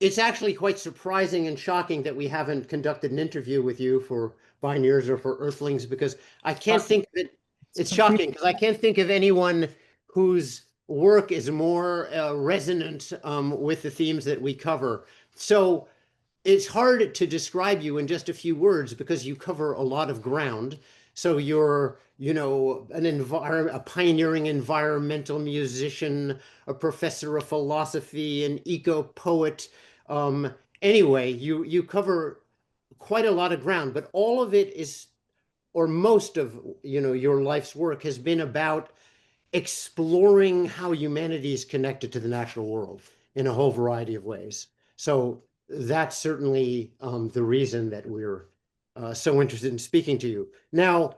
it's actually quite surprising and shocking that we haven't conducted an interview with you for Bioneers or for Earthlings because I can't Shocking. think of it. It's It's complete. shocking because I can't think of anyone whose work is more resonant with the themes that we cover. So it's hard to describe you in just a few words because you cover a lot of ground. So you're, a pioneering environmental musician, a professor of philosophy, an eco poet. Um, anyway, you cover quite a lot of ground, but all of it is, or most of, your life's work has been about exploring how humanity is connected to the natural world in a whole variety of ways. So that's certainly the reason that we're so interested in speaking to you. Now,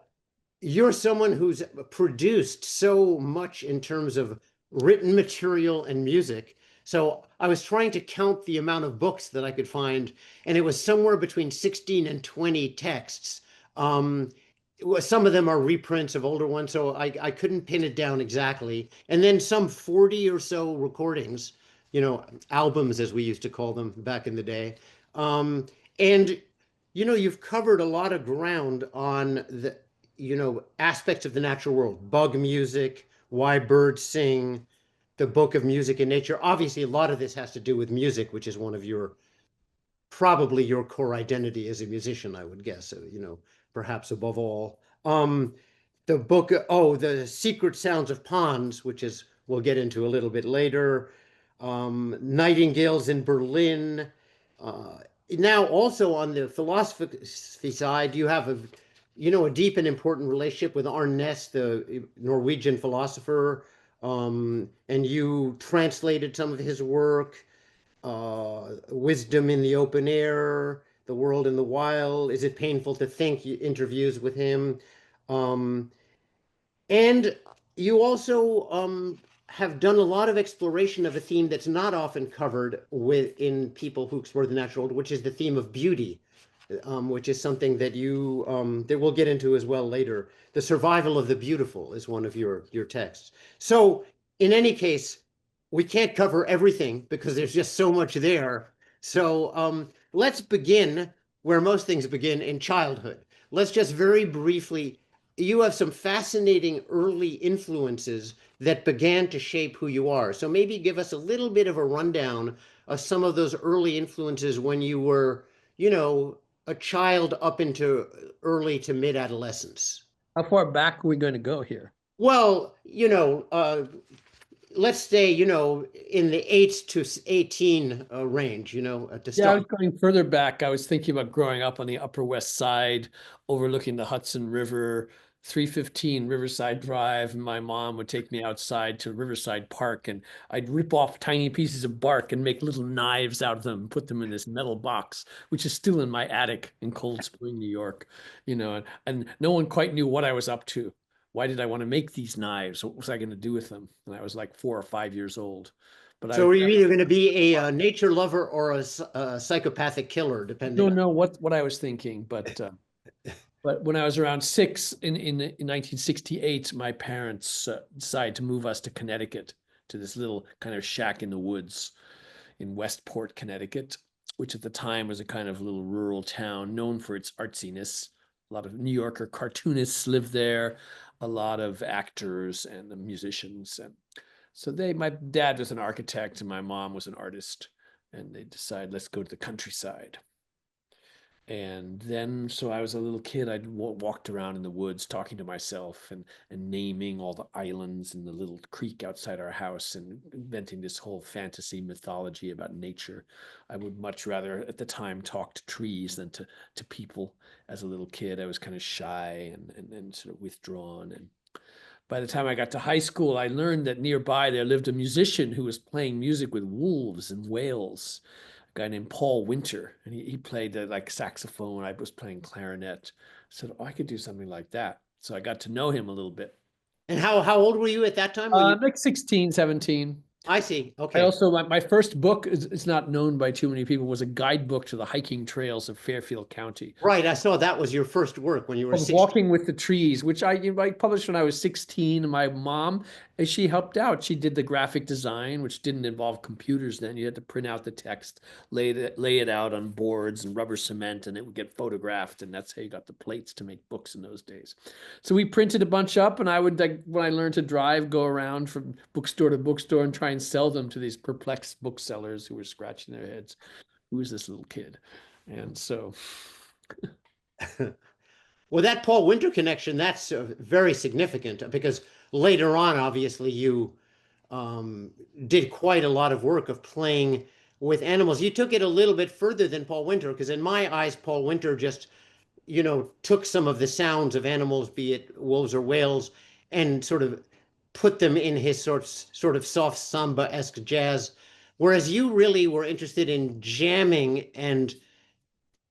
you're someone who's produced so much in terms of written material and music. So I was trying to count the amount of books that I could find, and it was somewhere between 16 and 20 texts. Um, some of them are reprints of older ones, so I couldn't pin it down exactly. And then some 40 or so recordings, albums as we used to call them back in the day. And you've covered a lot of ground on the aspects of the natural world, bug music, why birds sing, the book of music and nature. Obviously, a lot of this has to do with music, which is one of probably your core identity as a musician, I would guess, perhaps above all. The book, oh, The Secret Sounds of Ponds, which is, we'll get into a little bit later. Nightingales in Berlin. Uh, Now, also on the philosophy side, you have a deep and important relationship with Arne Naess, the Norwegian philosopher, and you translated some of his work, Wisdom in the Open Air, The World in the Wild, Is It Painful to Think, interviews with him. Um, and you also have done a lot of exploration of a theme that's not often covered in people who explore the natural world, which is the theme of beauty, which is something that we'll get into as well later. The survival of the beautiful is one of your texts. So in any case, we can't cover everything because there's just so much there. So let's begin where most things begin, in childhood. Let's just very briefly, you have some fascinating early influences that began to shape who you are. So maybe give us a little bit of a rundown of some of those early influences when you were, a child up into early to mid adolescence. How far back are we going to go here? Well, let's say, in the 8 to 18 range, to Yeah, I was start. going further back. I was thinking about growing up on the Upper West Side, overlooking the Hudson River, 315 Riverside Drive, and my mom would take me outside to Riverside Park, and I'd rip off tiny pieces of bark and make little knives out of them and put them in this metal box, which is still in my attic in Cold Spring, New York, and no one quite knew what I was up to. Why did I want to make these knives? What was I going to do with them? And I was like 4 or 5 years old. But I So are you either going to be a nature lover or a psychopathic killer, depending don't on. know what I was thinking, but when I was around six in 1968, my parents decided to move us to Connecticut, to this little kind of shack in the woods in Westport, Connecticut, which at the time was a kind of little rural town known for its artsiness. A lot of New Yorker cartoonists lived there, a lot of actors and the musicians. And so my dad was an architect and my mom was an artist. And they decided, let's go to the countryside. And then, so I was a little kid, I'd walked around in the woods talking to myself and naming all the islands and the little creek outside our house and inventing this whole fantasy mythology about nature. I would much rather at the time talk to trees than to people. As a little kid, I was kind of shy and sort of withdrawn. And by the time I got to high school, I learned that nearby there lived a musician who was playing music with wolves and whales, a guy named Paul Winter, and he played like saxophone. I was playing clarinet. I said, oh, I could do something like that. So I got to know him a little bit. And how old were you at that time? Were you? Like 16, 17. I see. I Okay. also, my first book is not known by too many people, was a guidebook to the hiking trails of Fairfield County. Right. I saw that was your first work when you were Called 16. Walking with the Trees, which I published when I was 16. My mom And she helped out. She did the graphic design, which didn't involve computers then. You had to print out the text, lay it out on boards and rubber cement, and it would get photographed. And that's how you got the plates to make books in those days. So we printed a bunch up, and I would, like, when I learned to drive, go around from bookstore to bookstore and try and sell them to these perplexed booksellers who were scratching their heads. Who is this little kid? And so, Well, that Paul Winter connection, that's very significant because later on, obviously, you um, did quite a lot of work of playing with animals. You took it a little bit further than Paul Winter, because in my eyes, Paul Winter just, took some of the sounds of animals, be it wolves or whales, and sort of put them in his sort of soft samba-esque jazz. Whereas you really were interested in jamming and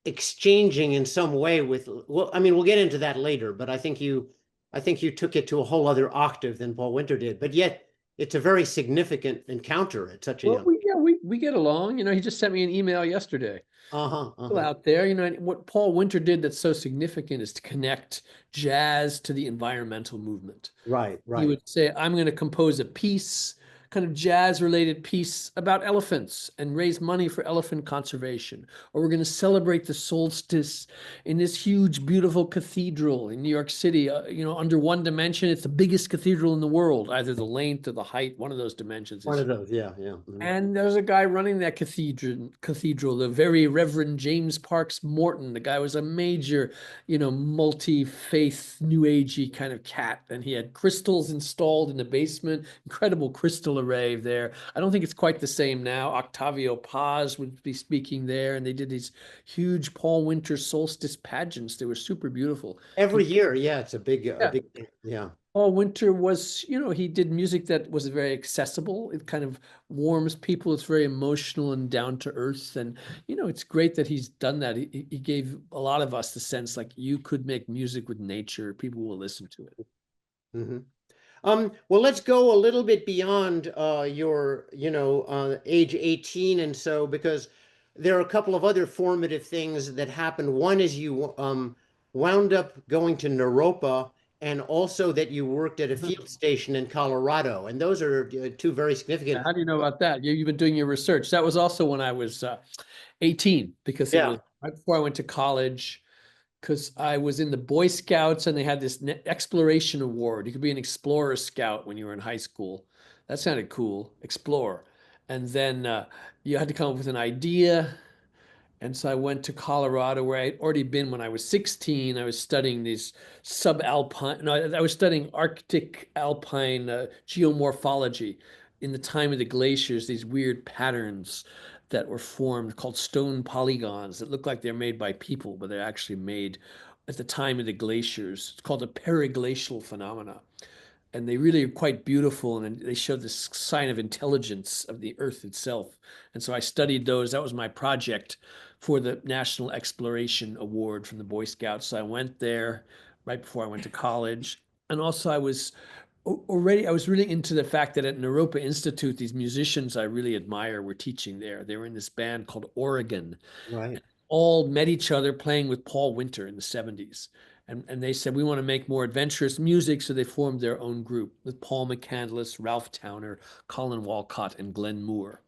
exchanging in some way with, well, I mean, we'll get into that later, but I think you took it to a whole other octave than Paul Winter did. But yet it's a very significant encounter at such a well, young. we get along. He just sent me an email yesterday. Uh-huh, People uh-huh. out there, and what Paul Winter did that's so significant is to connect jazz to the environmental movement. Right, He right. would say, I'm going to compose a piece, kind of jazz related piece about elephants and raise money for elephant conservation. Or we're going to celebrate the solstice in this huge, beautiful cathedral in New York City. Under one dimension, it's the biggest cathedral in the world, either the length or the height, one of those dimensions One is. of those, yeah, yeah. Mhm. And there's a guy running that cathedral, the very Reverend James Parks Morton. The guy was a major, multi-faith, new agey kind of cat. And he had crystals installed in the basement, incredible crystal array there. I don't think it's quite the same now. Octavio Paz would be speaking there, and they did these huge Paul Winter solstice pageants. They were super beautiful. Every year, yeah, it's a Yeah, big, yeah. Paul Winter was, he did music that was very accessible. It kind of warms people. It's very emotional and down to earth. And, it's great that he's done that. He gave a lot of us the sense like you could make music with nature. People will listen to it. Hmm. Well, let's go a little bit beyond your, age 18 and so, because there are a couple of other formative things that happened. One is you wound up going to Naropa, and also that you worked at a field station in Colorado. And those are two very significant. How do you know about that? You've been doing your research. That was also when I was 18, because it Yeah, was right before I went to college. Because I was in the Boy Scouts and they had this exploration award. You could be an explorer scout when you were in high school. That sounded cool, explore. And then you had to come up with an idea. And so I went to Colorado where I'd already been when I was 16. I was studying these subalpine, no, I was studying Arctic alpine geomorphology in the time of the glaciers, these weird patterns that were formed called stone polygons that look like they're made by people, but they're actually made at the time of the glaciers. It's called a periglacial phenomena. And they really are quite beautiful, and they show this sign of intelligence of the earth itself. And so I studied those. That was my project for the National Exploration Award from the Boy Scouts. So I went there right before I went to college. And also I was really into the fact that at Naropa Institute, these musicians I really admire were teaching there. They were in this band called Oregon, right. all met each other playing with Paul Winter in the 70s. And they said, we want to make more adventurous music. So they formed their own group with Paul McCandless, Ralph Towner, Colin Walcott, and Glenn Moore.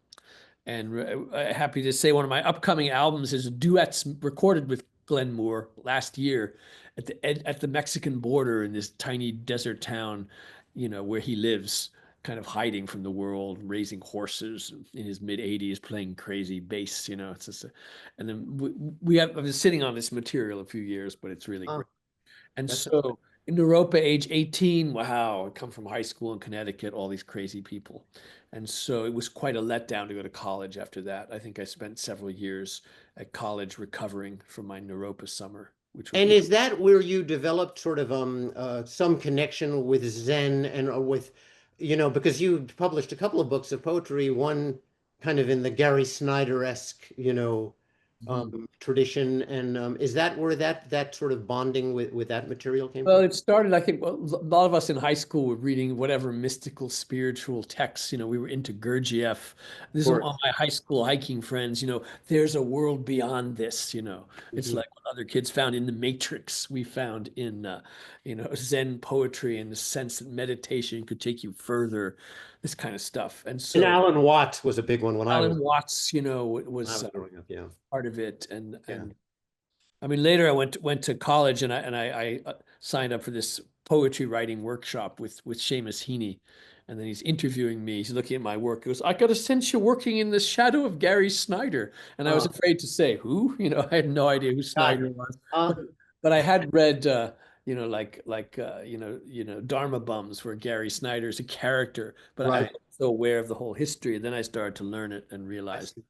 And happy to say one of my upcoming albums is duets recorded with Glenn Moore last year at the Mexican border in this tiny desert town, where he lives, kind of hiding from the world, raising horses in his mid 80s, playing crazy bass. It's just, and then I've been sitting on this material a few years, but it's really Oh, great. And that's so in Naropa, age 18, wow, I come from high school in Connecticut, all these crazy people. And so it was quite a letdown to go to college after that. I think I spent several years at college recovering from my Naropa summer, And is that where you developed sort of some connection with Zen and with, because you published a couple of books of poetry, one kind of in the Gary Snyder-esque, tradition, and is that where that sort of bonding with that material came Well, from? it started, I think, well, a lot of us in high school were reading whatever mystical, spiritual texts. We were into Gurdjieff. Of This is all course. my high school hiking friends. There's a world beyond this. It's Mhm. like what other kids found in the Matrix. We found in, Zen poetry, in the sense that meditation could take you further, this kind of stuff. And And so Alan Watts was a big one when Alan Watts, when I was was growing up. Yeah, part of it, and yeah. I mean, later I went to college, and I signed up for this poetry writing workshop with Seamus Heaney, and then he's interviewing me. He's looking at my work. He goes, "I got a sense you're working in the shadow of Gary Snyder," and I was Uh, afraid to say who. I had no idea who God. Snyder was, Uh, but I had read, Dharma Bums, where Gary Snyder is a character, but I right. wasn't so aware of the whole history. Then I started to learn it and I realized. see.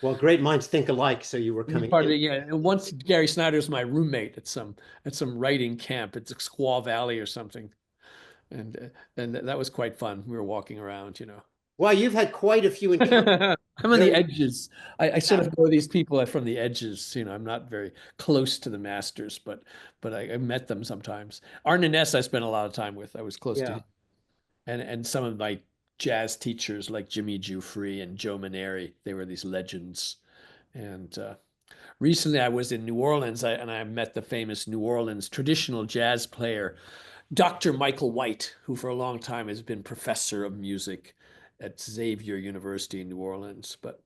Well, great minds think alike. So you were He's coming part of in. it, yeah. And once Gary Snyder's my roommate at some writing camp. It's Squaw Valley or something, and that was quite fun. We were walking around. Well, you've had quite a few encounters. I'm on the Very. edges. I sort of know these people from the edges. I'm not very close to the masters, but I met them sometimes. Arne Naess I spent a lot of time with. I was close to Yeah. him, and some of my jazz teachers like Jimmy Giuffre and Joe Maneri. They were these legends, and recently, I was in New Orleans, and I met the famous New Orleans traditional jazz player, Dr. Michael White, who for a long time has been professor of music at Xavier University in New Orleans. But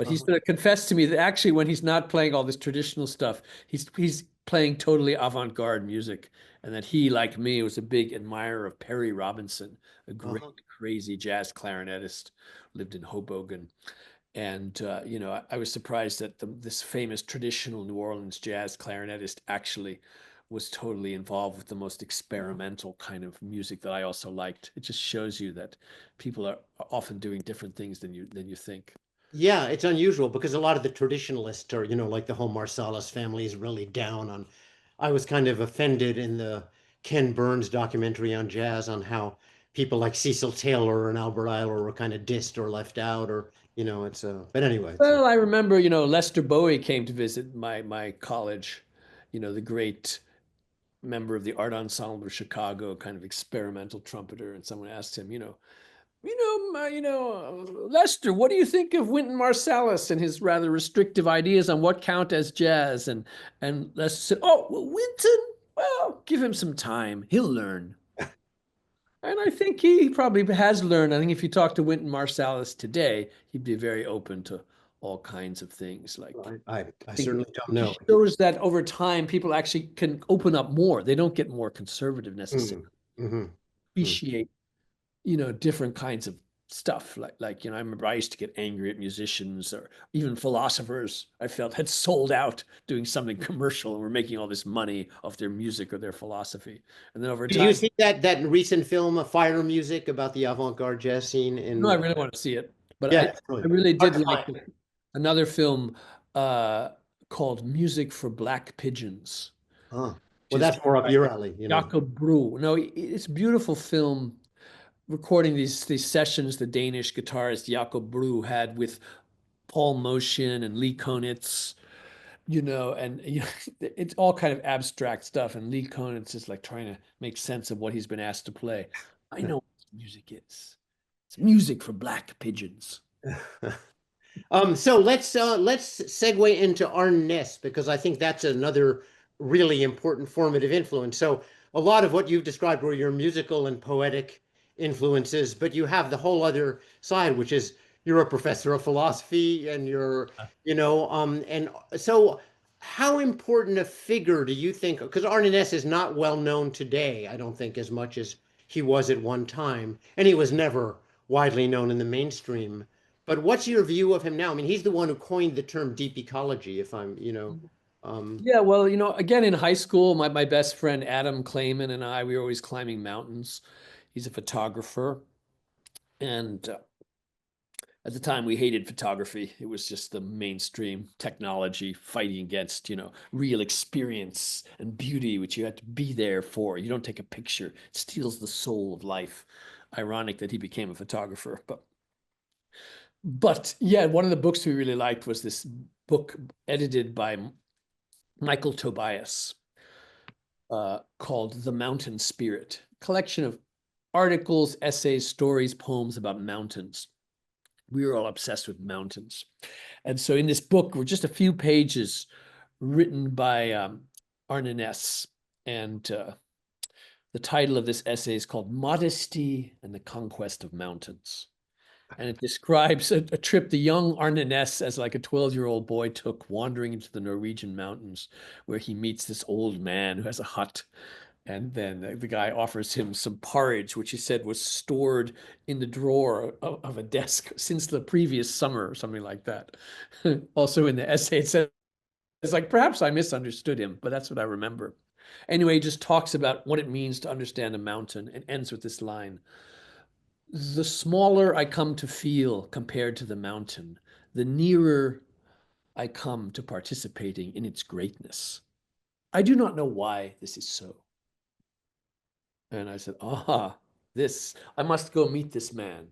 he's Uh-huh. going to confess to me that actually, when he's not playing all this traditional stuff, he's playing totally avant-garde music, and that he, like me, was a big admirer of Perry Robinson, a great, Uh-huh. crazy jazz clarinetist, lived in Hoboken. And I was surprised that this famous traditional New Orleans jazz clarinetist actually was totally involved with the most experimental kind of music that I also liked. It just shows you that people are often doing different things than you think. Yeah, it's unusual because a lot of the traditionalists are, like the whole Marsalis family is really down on. I was kind of offended in the Ken Burns documentary on jazz on how people like Cecil Taylor and Albert Ayler were kind of dissed or left out, or it's but anyway, Well, I remember, Lester Bowie came to visit my college, the great member of the Art Ensemble of Chicago, kind of experimental trumpeter, and someone asked him, Lester, what do you think of Wynton Marsalis and his rather restrictive ideas on what count as jazz? And Lester said, "Oh, well, Wynton, well, give him some time. He'll learn." And I think he probably has learned. I think if you talk to Wynton Marsalis today, he'd be very open to all kinds of things. Like, I I think certainly don't it know. just shows that over time, people actually can open up more. They don't get more conservative necessarily. Mm, mhm, mm. Appreciate different kinds of stuff. I remember I used to get angry at musicians or even philosophers I felt had sold out doing something commercial and were making all this money off their music or their philosophy. And then over Did you time, see that recent film, Fire Music, about the avant-garde jazz scene no, in? I really want to see it. But Yeah, I, it's really I really hard did to like find. another film called Music for Black Pigeons, Huh. which Well, is that's more up your alley. Jacob Brew. No, it's a beautiful film recording these sessions the Danish guitarist Jacob Brew had with Paul Motion and Lee Konitz, and it's all kind of abstract stuff. And Lee Konitz is like trying to make sense of what he's been asked to play. I know what music is. It's music for black pigeons. So let's segue into Arne Naess because I think that's another really important formative influence. So a lot of what you've described were your musical and poetic influences, but you have the whole other side, which is you're a professor of philosophy and and so how important a figure do you think? Because Arne Naess is not well known today, I don't think, as much as he was at one time, and he was never widely known in the mainstream. But what's your view of him now? I mean, he's the one who coined the term deep ecology, if Yeah, well, again, in high school, my best friend Adam Clayman and we were always climbing mountains. He's a photographer. And at the time, we hated photography. It was just the mainstream technology fighting against, real experience and beauty, which you had to be there for. You don't take a picture, it steals the soul of life. Ironic that he became a photographer, But yeah, one of the books we really liked was this book edited by Michael Tobias called The Mountain Spirit, collection of articles, essays, stories, poems about mountains. We were all obsessed with mountains. And so in this book were just a few pages written by Arne Naess. And the title of this essay is called Modesty and the Conquest of Mountains. And it describes a trip the young Arne Naess, as like a 12-year-old boy, took wandering into the Norwegian mountains, where he meets this old man who has a hut. And then the guy offers him some porridge, which he said was stored in the drawer of a desk since the previous summer or something like that. Also in the essay, it says, it's like, perhaps I misunderstood him, but that's what I remember. Anyway, he just talks about what it means to understand a mountain and ends with this line. The smaller I come to feel compared to the mountain, the nearer I come to participating in its greatness. I do not know why this is so. And I said, I must go meet this man.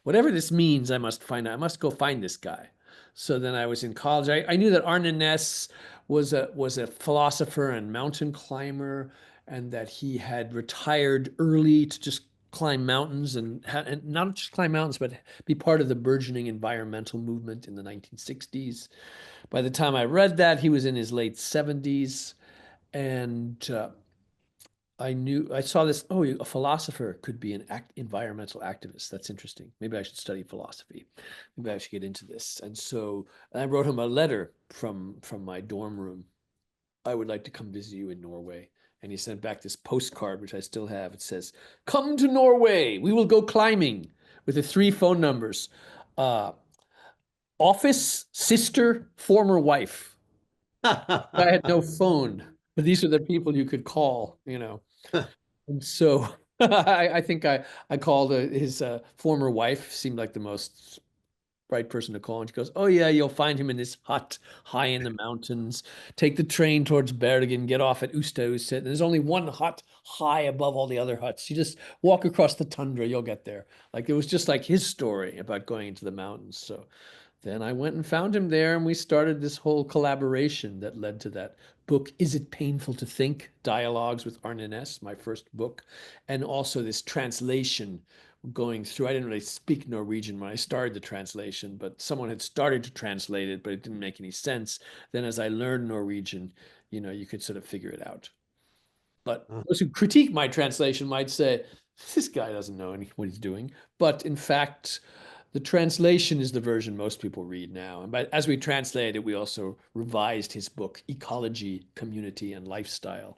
Whatever this means, I must find out. I must go find this guy. So then I was in college. I knew that Arne Naess was a philosopher and mountain climber, and that he had retired early to just climb mountains and not just climb mountains, but be part of the burgeoning environmental movement in the 1960s. By the time I read that, he was in his late 70s. And I saw this, a philosopher could be an environmental activist. That's interesting. Maybe I should study philosophy. Maybe I should get into this. And so I wrote him a letter from my dorm room. I would like to come visit you in Norway. And he sent back this postcard, which I still have. It says, come to Norway. We will go climbing, with the 3 phone numbers. Office, sister, former wife. I had no phone, but these are the people you could call, And so I think I called his former wife, seemed like the most right person to call. And she goes, oh, yeah, you'll find him in this hut high in the mountains. Take the train towards Bergen, get off at Ustahuset. And there's only one hut high above all the other huts. You just walk across the tundra, you'll get there. Like, it was just like his story about going into the mountains. So then I went and found him there, and we started this whole collaboration that led to that book, Is It Painful to Think? Dialogues with Arne Naess, my first book, and also this translation going through. I didn't really speak Norwegian when I started the translation, but someone had started to translate it, but it didn't make any sense. Then as I learned Norwegian, you could sort of figure it out. But those who critique my translation might say, this guy doesn't know what he's doing. But in fact, the translation is the version most people read now. And as we translated it, we also revised his book, Ecology, Community, and Lifestyle.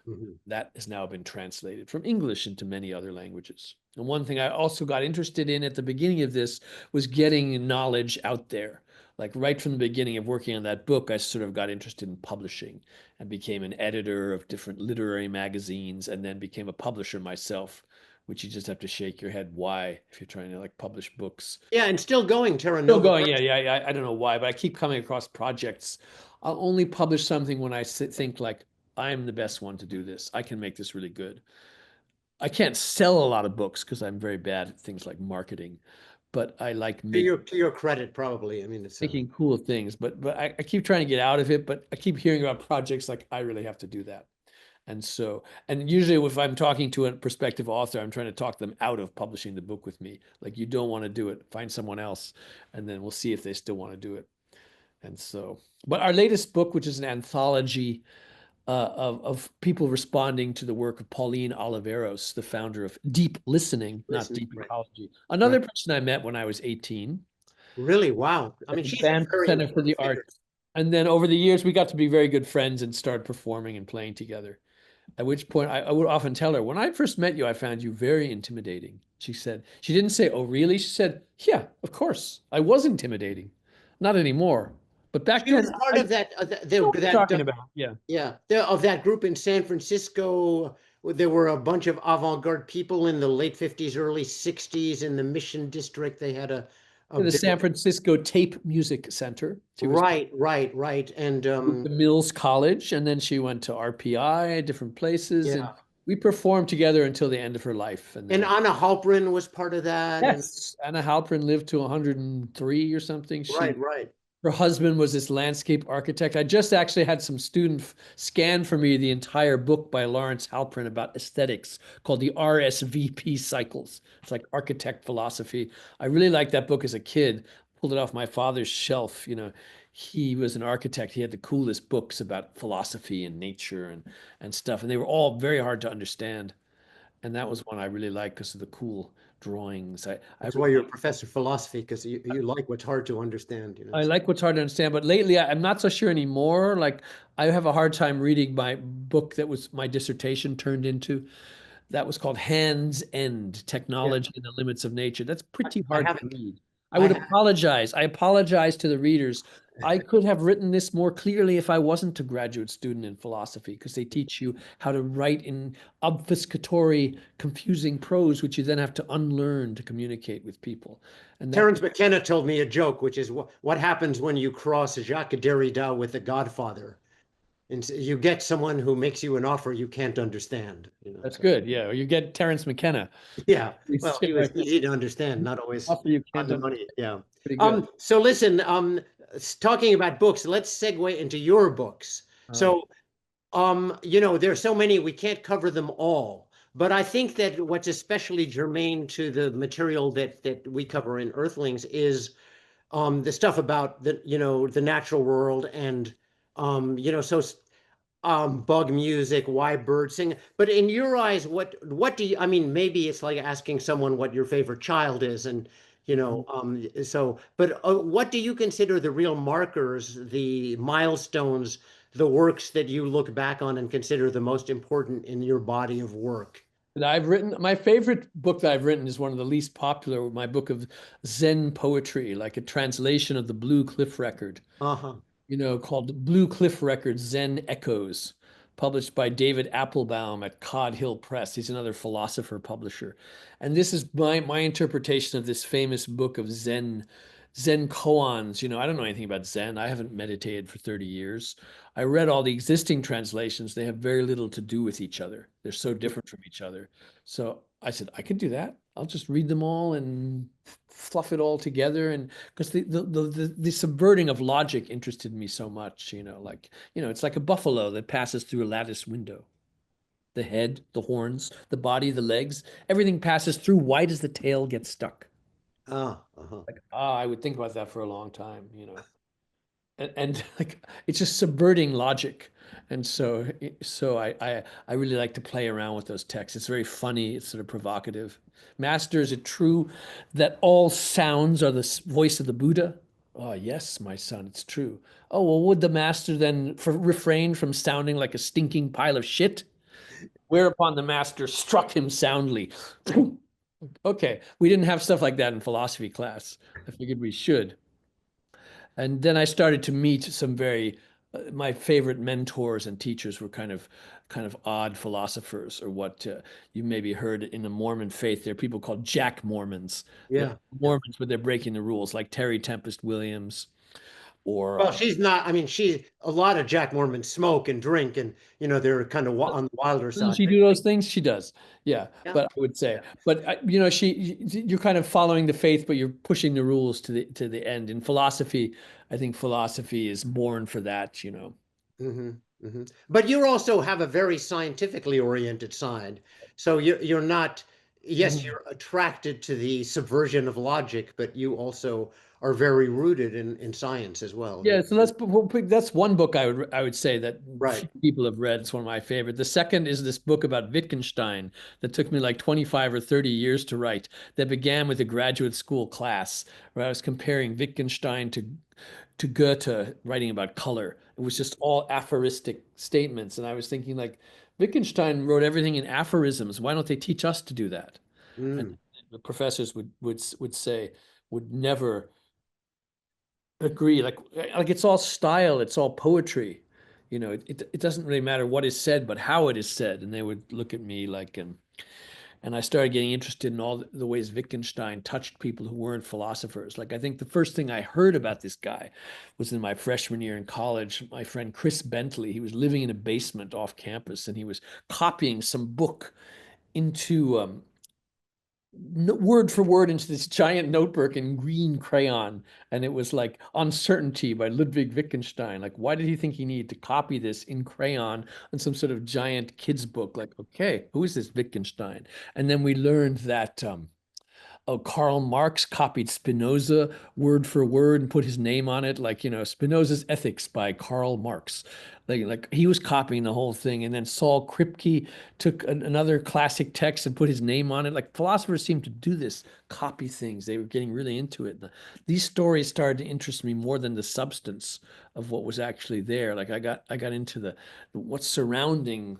Mm-hmm. That has now been translated from English into many other languages. And one thing I also got interested in at the beginning of this was getting knowledge out there. Like right from the beginning of working on that book, I sort of got interested in publishing and became an editor of different literary magazines, and then became a publisher myself, which you just have to shake your head why if you're trying to like publish books. Yeah, and still going, Terra Still Nova. going, yeah. I don't know why, but I keep coming across projects. I'll only publish something when I think like, I'm the best one to do this. I can make this really good. I can't sell a lot of books because I'm very bad at things like marketing, but I like to your credit, probably. I mean, it's making cool things, but I keep trying to get out of it, but I keep hearing about projects like I really have to do that. And so, and usually if I'm talking to a prospective author, I'm trying to talk them out of publishing the book with me. Like, you don't want to do it, find someone else, and then we'll see if they still want to do it. And so, but our latest book, which is an anthology of people responding to the work of Pauline Oliveros, the founder of Deep Listening, not Deep Ecology. Another person I met when I was 18. Really? Wow. I mean, she's a very Center for the Arts. And then over the years, we got to be very good friends and started performing and playing together. At which point I would often tell her, when I first met you, I found you very intimidating. She said, she didn't say, oh, really? She said, yeah, of course. I was intimidating. Not anymore. But back then, was part of that. Talking about, yeah. Yeah, of that group in San Francisco. There were a bunch of avant-garde people in the late 50s, early 60s in the Mission District. They had the San Francisco Tape Music Center. Right. And the Mills College, and then she went to RPI, different places. Yeah. And We performed together until the end of her life, and And then Anna Halprin was part of that. And yes, Anna Halprin lived to 103 or something. right, right. Her husband was this landscape architect. I just actually had some student scan for me the entire book by Lawrence Halprin about aesthetics called the RSVP cycles. It's like architect philosophy. I really liked that book as a kid. Pulled it off my father's shelf. He was an architect. He had the coolest books about philosophy and nature and stuff, and they were all very hard to understand. And that was one I really liked because of the cool drawings. That's why you're a professor of philosophy, because you like what's hard to understand, I like what's hard to understand, but lately I'm not so sure anymore. Like I have a hard time reading my book that was my dissertation turned into. That was called Hands End: Yeah. Technology and the Limits of Nature. That's pretty I hard to haven't. read. I I would have. apologize. I apologize to the readers. I could have written this more clearly if I wasn't a graduate student in philosophy, because they teach you how to write in obfuscatory, confusing prose, which you then have to unlearn to communicate with people. And that Terence McKenna told me a joke, which is what happens when you cross Jacques Derrida with The Godfather. And you get someone who makes you an offer you can't understand. that's So good. Yeah. Or you get Terence McKenna. yeah. He's Well, he was easy to understand, not always offer you on can't the understand. money. Yeah. Pretty good. So listen, talking about books, let's segue into your books. All right. So there's so many, we can't cover them all. But I think that what's especially germane to the material that we cover in Earthlings is the stuff about the natural world and so bug music, why birds sing. But in your eyes, what do you, I mean, maybe it's like asking someone what your favorite child is, and Mhm. but what do you consider the real markers, the milestones, the works that you look back on and consider the most important in your body of work? That I've written, my favorite book that I've written is one of the least popular, my book of Zen poetry, like a translation of the Blue Cliff Record. Uh-huh. Called Blue Cliff Records Zen Echoes, published by David Applebaum at Cod Hill Press. He's another philosopher publisher. And this is my interpretation of this famous book of Zen koans. I don't know anything about Zen. I haven't meditated for 30 years. I read all the existing translations. They have very little to do with each other. They're so different from each other. So I said, I could do that. I'll just read them all and fluff it all together. And because the subverting of logic interested me so much, it's like a buffalo that passes through a lattice window. The head, the horns, the body, the legs, everything passes through. Why does the tail get stuck? Uh-huh. I would think about that for a long time. And like it's just subverting logic. And so I really like to play around with those texts. It's very funny. It's sort of provocative. Master, is it true that all sounds are the voice of the Buddha? Oh, yes, my son, it's true. Oh, well, would the master then refrain from sounding like a stinking pile of shit? Whereupon the master struck him soundly. Okay, we didn't have stuff like that in philosophy class. I figured we should. And then I started to meet some my favorite mentors and teachers were kind of odd philosophers, or what you maybe heard in the Mormon faith. There are people called Jack Mormons. They're Yeah. Yeah. Mormons, but they're breaking the rules, like Terry Tempest Williams, or Well, she's not. I mean, she's a lot of Jack Mormons smoke and drink, and they're kind of on the wilder doesn't side. she do those things? She does. Yeah, Yeah. but I would say, Yeah. but you're kind of following the faith, but you're pushing the rules to the end. In philosophy, I think philosophy is born for that. Hmm. Hmm. But you also have a very scientifically oriented side. So you're not, yes, Mhm. you're attracted to the subversion of logic, but you also are very rooted in science as well. Yeah, so that's one book I would say that Right. few people have read. It's one of my favorite. The second is this book about Wittgenstein that took me like 25 or 30 years to write. That began with a graduate school class where I was comparing Wittgenstein to Goethe, writing about color. It was just all aphoristic statements, and I was thinking like Wittgenstein wrote everything in aphorisms. Why don't they teach us to do that? And Mm. the professors would say would never agree. Like it's all style, it's all poetry. It doesn't really matter what is said, but how it is said. And they would look at me like, And I started getting interested in all the ways Wittgenstein touched people who weren't philosophers. Like, I think the first thing I heard about this guy was in my freshman year in college. My friend Chris Bentley, he was living in a basement off campus, and he was copying some book into word for word into this giant notebook in green crayon. And it was like Uncertainty by Ludwig Wittgenstein. Like, why did he think he needed to copy this in crayon on some sort of giant kid's book? Like, okay, who is this Wittgenstein? And then we learned that Karl Marx copied Spinoza word for word and put his name on it, like, Spinoza's Ethics by Karl Marx. Like he was copying the whole thing. And then Saul Kripke took another classic text and put his name on it. Like, philosophers seem to do this, copy things. They were getting really into it. These stories started to interest me more than the substance of what was actually there. Like, I got into the what's surrounding.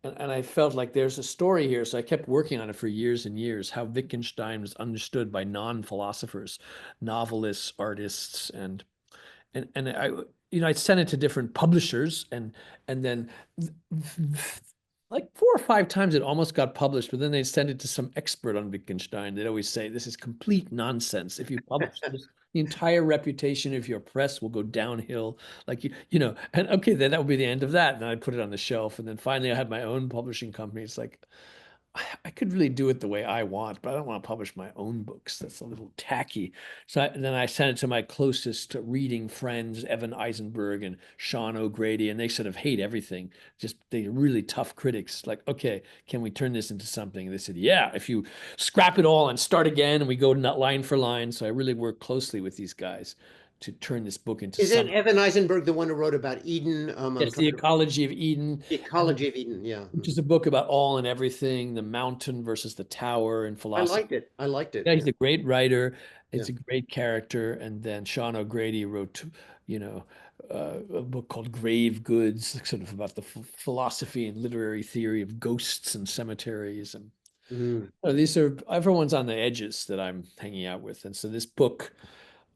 And I felt like there's a story here. So I kept working on it for years and years, how Wittgenstein was understood by non-philosophers, novelists, artists, and I sent it to different publishers, and then like 4 or 5 times it almost got published, but then they'd send it to some expert on Wittgenstein. They'd always say, this is complete nonsense. If you publish this, the entire reputation of your press will go downhill. Like, and okay, then that would be the end of that. And I'd put it on the shelf. And then finally I had my own publishing company. It's like, I could really do it the way I want, but I don't want to publish my own books. That's a little tacky. So then I sent it to my closest reading friends, Evan Eisenberg and Sean O'Grady, and they sort of hate everything. They're really tough critics. Like, okay, can we turn this into something? And they said, yeah, if you scrap it all and start again, and we go line for line. So I really work closely with these guys to turn this book into Isn't something. Evan Eisenberg the one who wrote about Eden? Yes, The Ecology of Eden. The Ecology of Eden, yeah. Which is a book about all and everything, the mountain versus the tower and I philosophy. liked it. I liked it. Yeah, he's a great writer. It's Yeah. a great character. And then Sean O'Grady wrote, a book called Grave Goods, sort of about the philosophy and literary theory of ghosts and cemeteries. And Mm. everyone's on the edges that I'm hanging out with. And so this book,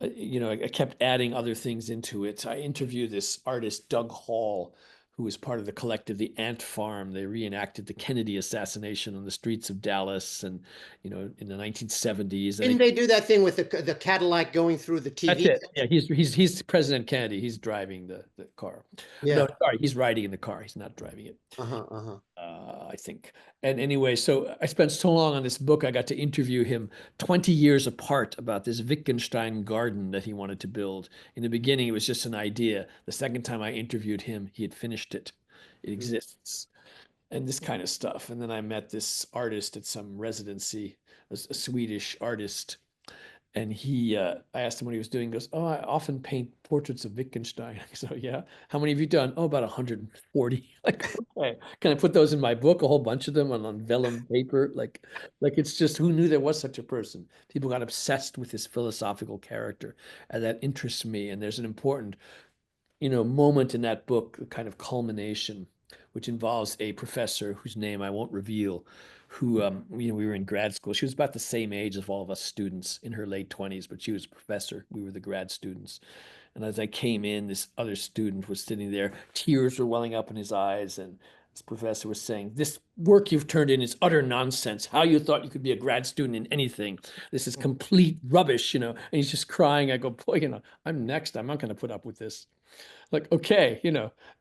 I kept adding other things into it. I interviewed this artist, Doug Hall, who was part of the collective, the Ant Farm. They reenacted the Kennedy assassination on the streets of Dallas, and in the 1970s. Didn't they do that thing with the Cadillac going through the That's TV? it. Yeah, he's President Kennedy. He's driving the car. Yeah. No, sorry, he's riding in the car. He's not driving it. I think. And anyway, so I spent so long on this book, I got to interview him 20 years apart about this Wittgenstein garden that he wanted to build. In the beginning, it was just an idea. The second time I interviewed him, he had finished it. It exists. And this kind of stuff. And then I met this artist at some residency, a Swedish artist. And I asked him what he was doing. He goes, oh, I often paint portraits of Wittgenstein. So, yeah. How many have you done? Oh, about 140. Like, okay. Can I put those in my book? A whole bunch of them on vellum paper? Like it's just, who knew there was such a person? People got obsessed with this philosophical character, and that interests me. And there's an important, moment in that book, the kind of culmination, which involves a professor whose name I won't reveal, who, we were in grad school. She was about the same age as all of us students, in her late 20s, but she was a professor. We were the grad students. And as I came in, this other student was sitting there. Tears were welling up in his eyes. And this professor was saying, this work you've turned in is utter nonsense. How you thought you could be a grad student in anything. This is complete rubbish, And he's just crying. I go, boy, I'm next. I'm not going to put up with this. Like, okay,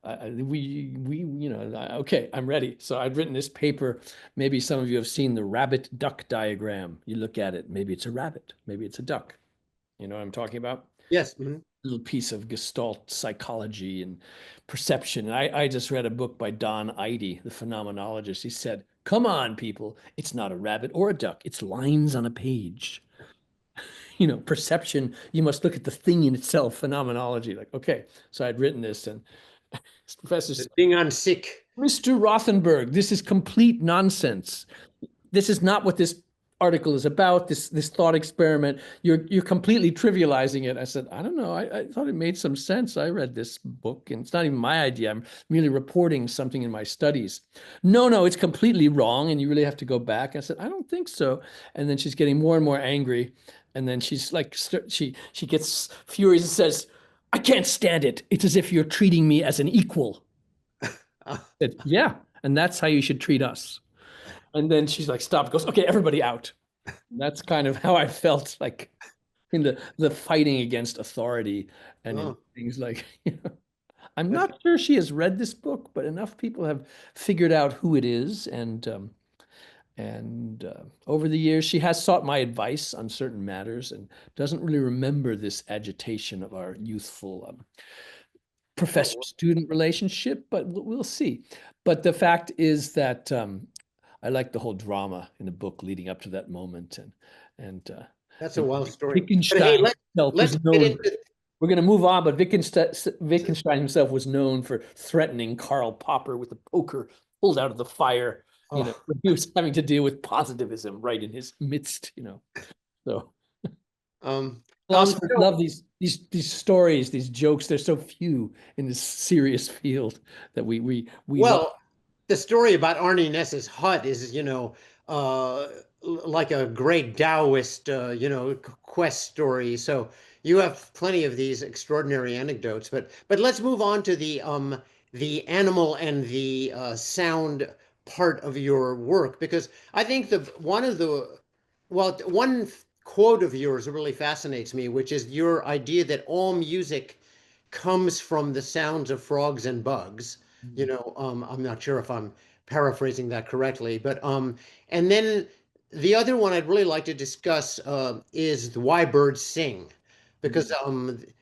okay, I'm ready. So I'd written this paper. Maybe some of you have seen the rabbit duck diagram. You look at it, maybe it's a rabbit, maybe it's a duck. You know what I'm talking about? Yes. Mm-hmm. Little piece of Gestalt psychology and perception. And I just read a book by Don Idy, the phenomenologist. He said, come on, people, it's not a rabbit or a duck, it's lines on a page. Perception, you must look at the thing in itself, phenomenology. Like, okay, so I'd written this, and this professor said, thing on sick. Mr. Rothenberg, this is complete nonsense. This is not what this article is about, this thought experiment. You're completely trivializing it. I said, I don't know. I thought it made some sense. I read this book, and it's not even my idea. I'm merely reporting something in my studies. No, it's completely wrong, and you really have to go back. I said, I don't think so. And then she's getting more and more angry. And then she's like, she gets furious and says, I can't stand it. It's as if you're treating me as an equal. I said, yeah, and that's how you should treat us. And then she's like, stop, goes, okay, everybody out. And that's kind of how I felt like in the fighting against authority and in Oh, things like, I'm that's, not sure she has read this book, but enough people have figured out who it is. And over the years, she has sought my advice on certain matters and doesn't really remember this agitation of our youthful oh, professor-student relationship, but we'll see. But the fact is that I like the whole drama in the book leading up to that moment, and that's a wild story. But hey, Wittgenstein himself let's was get known. into. We're going to move on, but Wittgenstein himself was known for threatening Karl Popper with a poker pulled out of the fire. Oh, When he was having to deal with positivism right in his midst. So um, philosophers so love these stories, these jokes. There's so few in this serious field that we love. well, the story about Arne Naess's hut is, like a great Taoist, quest story. So you have plenty of these extraordinary anecdotes. But let's move on to the animal and the sound part of your work, because I think one quote of yours really fascinates me, which is your idea that all music comes from the sounds of frogs and bugs. I'm not sure if I'm paraphrasing that correctly, but and then the other one I'd really like to discuss is why birds sing, because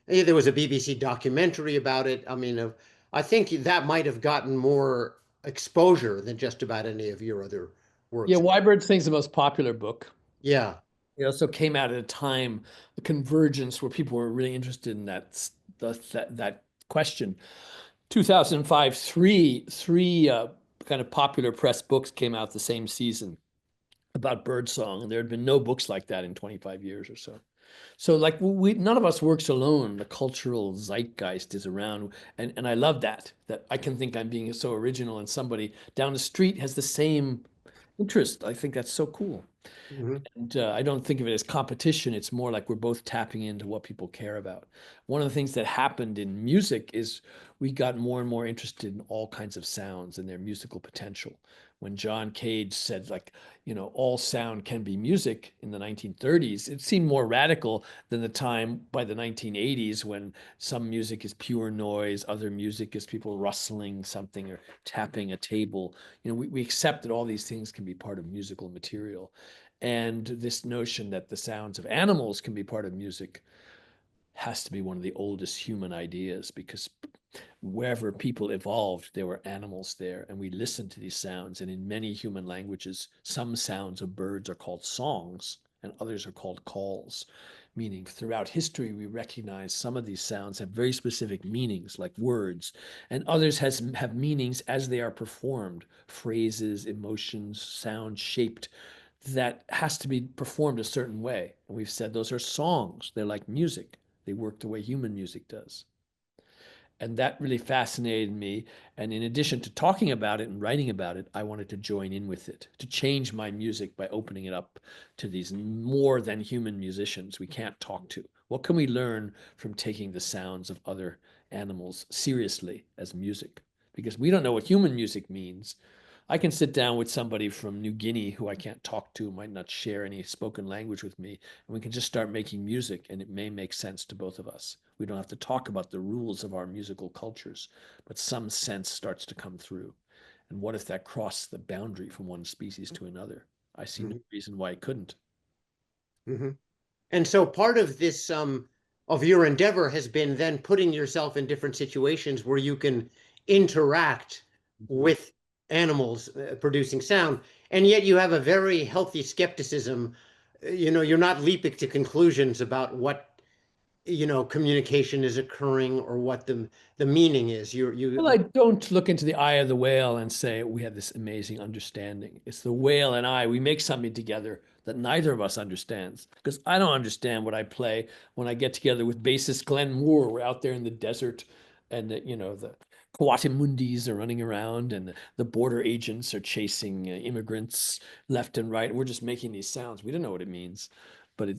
there was a BBC documentary about it. I mean, I think that might have gotten more exposure than just about any of your other Yeah, works. Why Birds Sing's the most popular book. Yeah. It also came out at a time, the convergence where people were really interested in that question. 2005, three kind of popular press books came out the same season about birdsong, and there had been no books like that in 25 years or so. So like none of us works alone. The cultural zeitgeist is around, and I love that I can think I'm being so original, and somebody down the street has the same interest. I think that's so cool. Mhm. And I don't think of it as competition. It's more like we're both tapping into what people care about. One of the things that happened in music is we got more and more interested in all kinds of sounds and their musical potential. When John Cage said, like, all sound can be music in the 1930s, it seemed more radical than the time by the 1980s when some music is pure noise, other music is people rustling something or tapping a table. We accept that all these things can be part of musical material. And this notion that the sounds of animals can be part of music has to be one of the oldest human ideas, because wherever people evolved, there were animals there, and we listen to these sounds. And in many human languages, some sounds of birds are called songs and others are called calls, meaning throughout history, we recognize some of these sounds have very specific meanings, like words, and others have meanings as they are performed, phrases, emotions, sound shaped, that has to be performed a certain way. And we've said those are songs. They're like music. They work the way human music does. And that really fascinated me. And in addition to talking about it and writing about it, I wanted to join in with it, to change my music by opening it up to these more than human musicians we can't talk to. What can we learn from taking the sounds of other animals seriously as music? Because we don't know what human music means. I can sit down with somebody from New Guinea who I can't talk to, might not share any spoken language with me, and we can just start making music, and it may make sense to both of us. We don't have to talk about the rules of our musical cultures, but some sense starts to come through. And what if that crossed the boundary from one species to another? I see no Mhm. reason why it couldn't. Mhm. And so part of this of your endeavor has been then putting yourself in different situations where you can interact Mhm. with animals producing sound, and yet you have a very healthy skepticism. You're not leaping to conclusions about what communication is occurring or what the meaning is. Well, I don't look into the eye of the whale and say we have this amazing understanding. It's the whale and I, we make something together that neither of us understands. Because I don't understand what I play when I get together with bassist Glenn Moore. We're out there in the desert, and the Coatimundis are running around, and the border agents are chasing immigrants left and right. And we're just making these sounds. We don't know what it means. But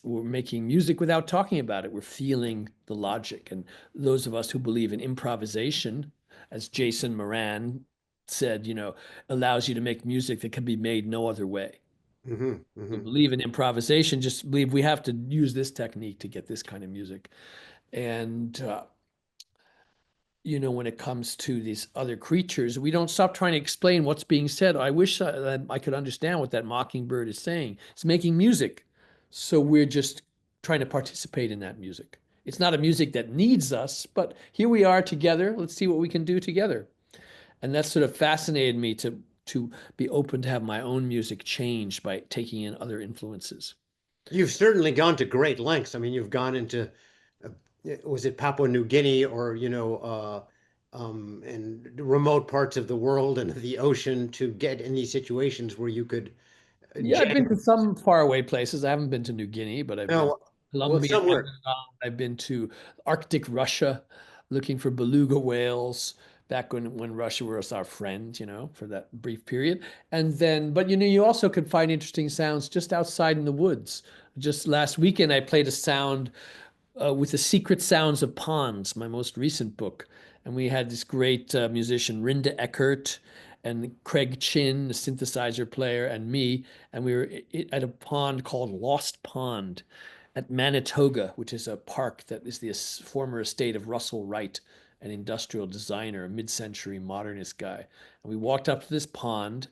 we're making music without talking about it. We're feeling the logic. And those of us who believe in improvisation, as Jason Moran said, allows you to make music that can be made no other way. Hmm. We Hmm. believe in improvisation, just believe we have to use this technique to get this kind of music. And when it comes to these other creatures, we don't stop trying to explain what's being said. I wish I could understand what that mockingbird is saying. It's making music. So we're just trying to participate in that music. It's not a music that needs us, but here we are together. Let's see what we can do together. And that sort of fascinated me to be open to have my own music changed by taking in other influences. You've certainly gone to great lengths. I mean, you've gone into, uh, was it Papua New Guinea or, and remote parts of the world and the ocean to get in these situations where you could Yeah, I've been to genuinely, some faraway places. I haven't been to New Guinea, but I've been to no, well, Colombia, somewhere. Amazon. I've been to Arctic Russia looking for beluga whales back when Russia was our friend, for that brief period. And then, but you also could find interesting sounds just outside in the woods. Just last weekend, I played a sound with the secret sounds of ponds, my most recent book. And we had this great musician, Rinda Eckert, and Craig Chin, the synthesizer player, and me. And we were at a pond called Lost Pond at Manitoga, which is a park that is the former estate of Russell Wright, an industrial designer, a mid-century modernist guy. And we walked up to this pond.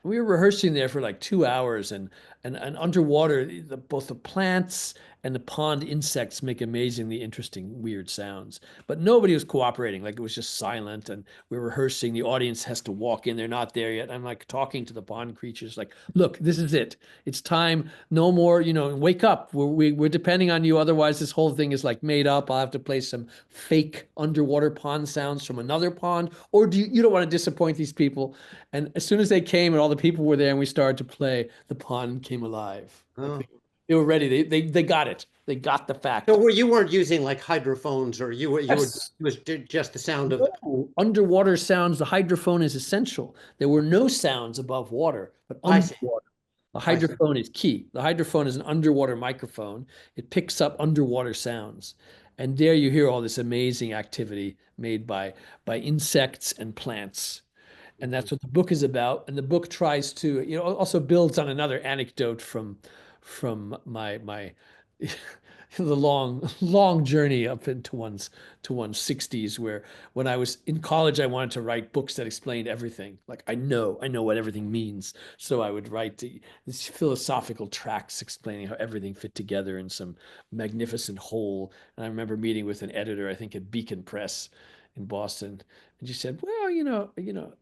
We were rehearsing there for like 2 hours, and underwater, both the plants and the pond insects make amazingly interesting, weird sounds. But nobody was cooperating. Like it was just silent, and we were rehearsing. The audience has to walk in. They're not there yet. I'm like talking to the pond creatures, like, "Look, this is it. It's time. No more. Wake up. We're depending on you. Otherwise, this whole thing is like made up. I'll have to play some fake underwater pond sounds from another pond. Or you don't want to disappoint these people." And as soon as they came and all the people were there and we started to play, the pond came alive. Like Oh. they were ready. They got it. They got the So fact. where you weren't using like hydrophones or you were, Yes. it was just the sound of, No. Underwater sounds, the hydrophone is essential. There were no sounds above water, but I see, underwater. The I see. hydrophone is key. The hydrophone is an underwater microphone. It picks up underwater sounds. And there you hear all this amazing activity made by insects and plants. And Mhm. that's what the book is about. And the book tries to, also builds on another anecdote from my the long journey up into one's 60s, where when I was in college I wanted to write books that explained everything. Like I know what everything means. So I would write these philosophical tracts explaining how everything fit together in some magnificent whole. And I remember meeting with an editor, I think at Beacon Press in Boston, and she said, "Well,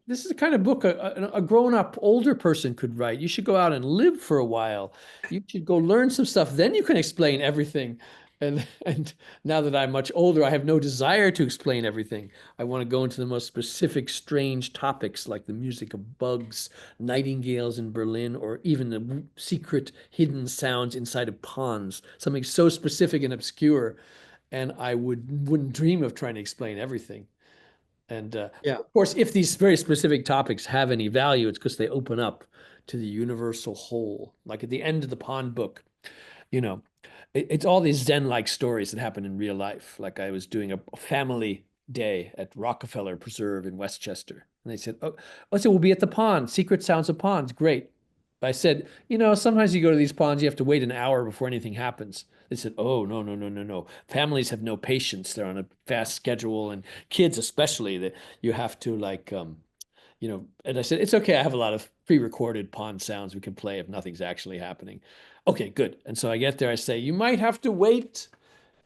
this is the kind of book a grown-up, older person could write. You should go out and live for a while. You should go learn some stuff. Then you can explain everything." And now that I'm much older, I have no desire to explain everything. I want to go into the most specific, strange topics like the music of bugs, nightingales in Berlin, or even the secret hidden sounds inside of ponds. Something so specific and obscure, and I wouldn't dream of trying to explain everything. And Yeah. of course, if these very specific topics have any value, it's because they open up to the universal whole. Like at the end of the Pond book, you know, it's all these Zen-like stories that happen in real life. Like I was doing a family day at Rockefeller Preserve in Westchester, and they said, "Oh, I said we'll be at the pond. Secret sounds of ponds. Great." I said, sometimes you go to these ponds, you have to wait an hour before anything happens. They said, "Oh, no, no, no, no, no. Families have no patience. They're on a fast schedule, and kids especially, that you have to and I said, "It's okay. I have a lot of pre-recorded pond sounds we can play if nothing's actually happening." Okay, good. And so I get there, I say, "You might have to wait.